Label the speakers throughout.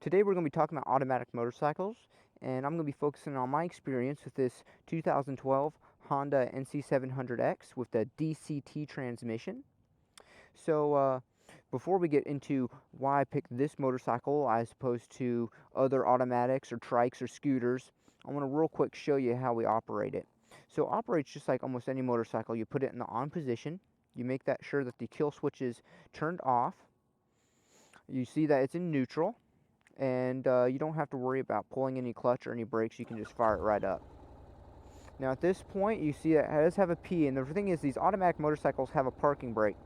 Speaker 1: Today we're going to be talking about automatic motorcycles, and I'm going to be focusing on my experience with this 2012 Honda NC700X with the DCT transmission. So before we get into why I picked this motorcycle as opposed to other automatics or trikes or scooters, I want to real quick show you how we operate it. So it operates just like almost any motorcycle. You put it in the on position, you make that sure that the kill switch is turned off, you see that it's in neutral, and you don't have to worry about pulling any clutch or any brakes. You can just fire it right up. Now at this point you see that it does have a P, and the thing is these automatic motorcycles have a parking brake.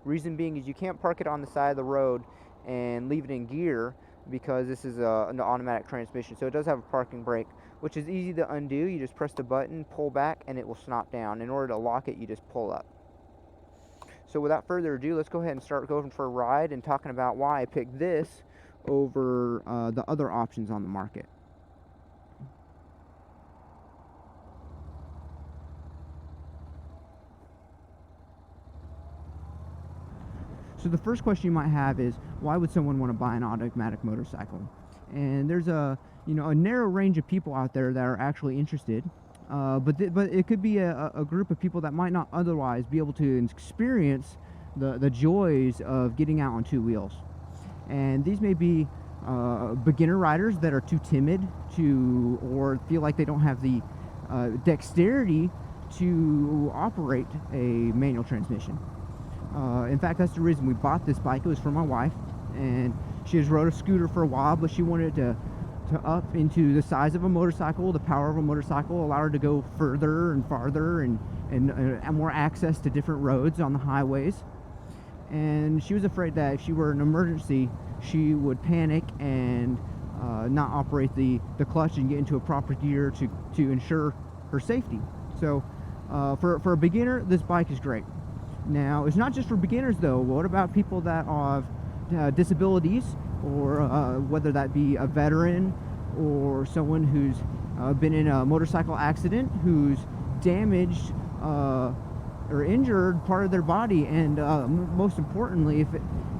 Speaker 1: Reason being is you can't park it on the side of the road and leave it in gear because this is an automatic transmission, so it does have a parking brake, which is easy to undo. You just press the button, pull back, and it will snap down. In order to lock it, you just pull up. So without further ado, let's go ahead and start going for a ride and talking about why I picked this over the other options on the market. So the first question you might have is, why would someone want to buy an automatic motorcycle? And there's a narrow range of people out there that are actually interested, but it could be a group of people that might not otherwise be able to experience the joys of getting out on two wheels. And these may be beginner riders that are too timid to, or feel like they don't have the dexterity to operate a manual transmission. In fact, that's the reason we bought this bike. It was for my wife, and she has rode a scooter for a while, but she wanted to up into the size of a motorcycle, the power of a motorcycle, allow her to go further and farther and more access to different roads on the highways. And she was afraid that if she were in an emergency, she would panic and not operate the clutch and get into a proper gear to ensure her safety. So for a beginner, this bike is great. Now, it's not just for beginners though. What about people that have disabilities, or whether that be a veteran or someone who's been in a motorcycle accident, who's damaged or injured part of their body, and most importantly,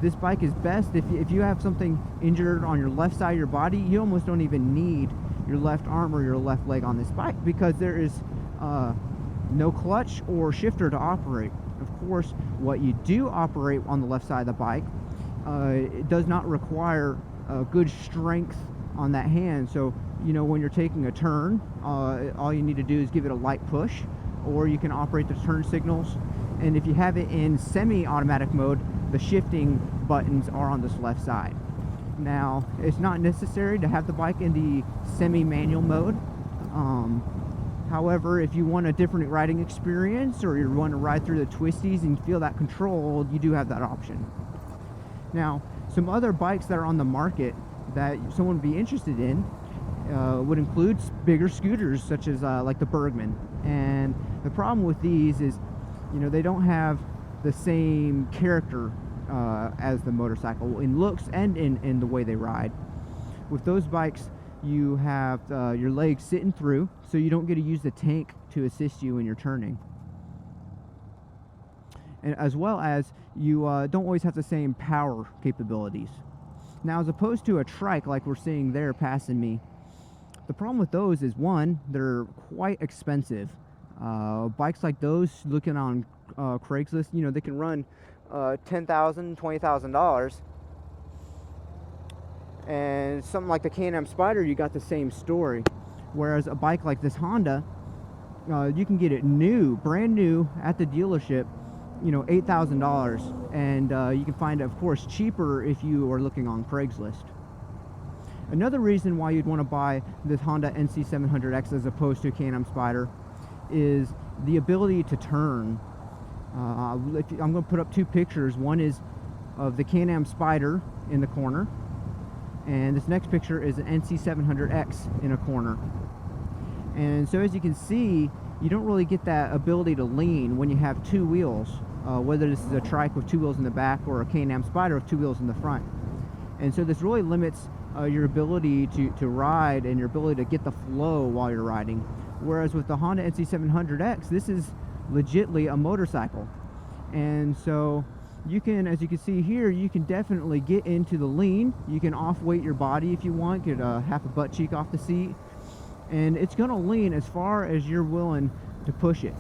Speaker 1: this bike is best if you have something injured on your left side of your body. You almost don't even need your left arm or your left leg on this bike, because there is no clutch or shifter to operate. Of course, what you do operate on the left side of the bike, it does not require good strength on that hand. So when you're taking a turn, all you need to do is give it a light push, or you can operate the turn signals. And if you have it in semi-automatic mode, the shifting buttons are on this left side. Now, it's not necessary to have the bike in the semi-manual mode. However, if you want a different riding experience, or you want to ride through the twisties and feel that control, you do have that option. Now, some other bikes that are on the market that someone would be interested in would include bigger scooters, such as like the Bergman. And the problem with these is, they don't have the same character as the motorcycle in looks and in the way they ride. With those bikes, you have your legs sitting through, so you don't get to use the tank to assist you in your turning. And as well as you don't always have the same power capabilities. Now, as opposed to a trike like we're seeing there passing me, the problem with those is, one, they're quite expensive. Bikes like those, looking on Craigslist, they can run $10,000, $20,000. And something like the Can-Am Spyder, you got the same story. Whereas a bike like this Honda, you can get it brand new at the dealership, $8,000, and you can find it, of course, cheaper if you are looking on Craigslist. Another reason why you'd want to buy this Honda NC700X as opposed to a Can-Am Spyder is the ability to turn. I'm going to put up two pictures. One is of the Can-Am Spyder in the corner, and this next picture is an NC700X in a corner. And so as you can see, you don't really get that ability to lean when you have two wheels, whether this is a trike with two wheels in the back or a Can-Am Spyder with two wheels in the front. And so this really limits your ability to ride and your ability to get the flow while you're riding. Whereas with the Honda NC700X, this is legitly a motorcycle. And so you can, as you can see here, you can definitely get into the lean. You can off-weight your body if you want, get half a butt cheek off the seat, and it's going to lean as far as you're willing to push it.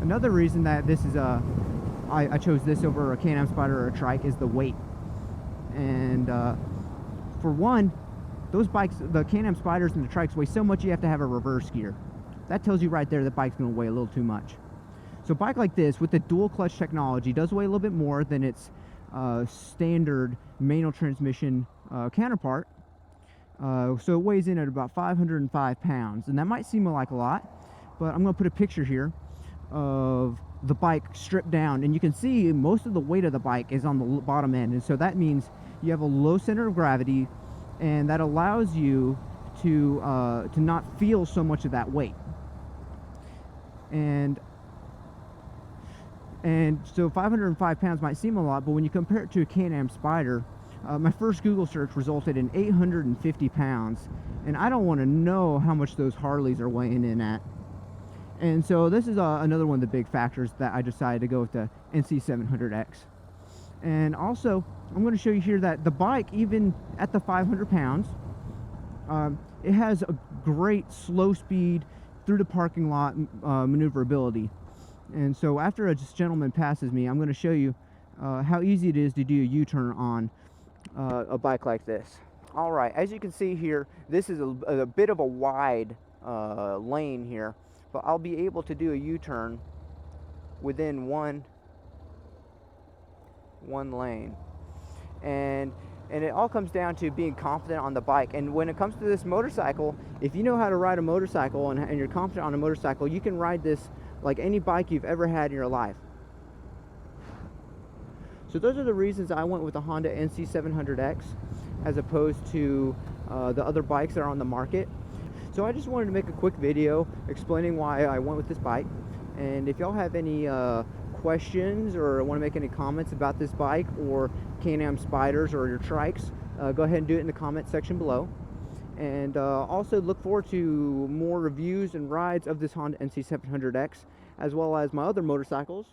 Speaker 1: Another reason that this is I chose this over a Can-Am Spyder or a trike is the weight. And for one, those bikes, the Can-Am Spyders and the trikes, weigh so much you have to have a reverse gear. That tells you right there that bike's going to weigh a little too much. So a bike like this with the dual clutch technology does weigh a little bit more than its standard manual transmission counterpart. So it weighs in at about 505 pounds, and that might seem like a lot, but I'm going to put a picture here of the bike stripped down, and you can see most of the weight of the bike is on the bottom end, and so that means you have a low center of gravity, and that allows you to not feel so much of that weight. And so 505 pounds might seem a lot, but when you compare it to a Can-Am Spyder, my first Google search resulted in 850 pounds, and I don't want to know how much those Harleys are weighing in at. And so this is another one of the big factors that I decided to go with the NC700X. And also, I'm going to show you here that the bike, even at the 500 pounds, it has a great slow speed through the parking lot maneuverability. And so after this gentleman passes me, I'm going to show you how easy it is to do a U-turn on a bike like this. All right, as you can see here, this is a bit of a wide lane here, but I'll be able to do a U-turn within one lane. And it all comes down to being confident on the bike. And when it comes to this motorcycle, if you know how to ride a motorcycle and you're confident on a motorcycle, you can ride this like any bike you've ever had in your life. So those are the reasons I went with the Honda NC700X as opposed to the other bikes that are on the market. So I just wanted to make a quick video explaining why I went with this bike. And if y'all have any questions or want to make any comments about this bike or Can-Am Spyders or your trikes, go ahead and do it in the comment section below. And also look forward to more reviews and rides of this Honda NC700X, as well as my other motorcycles.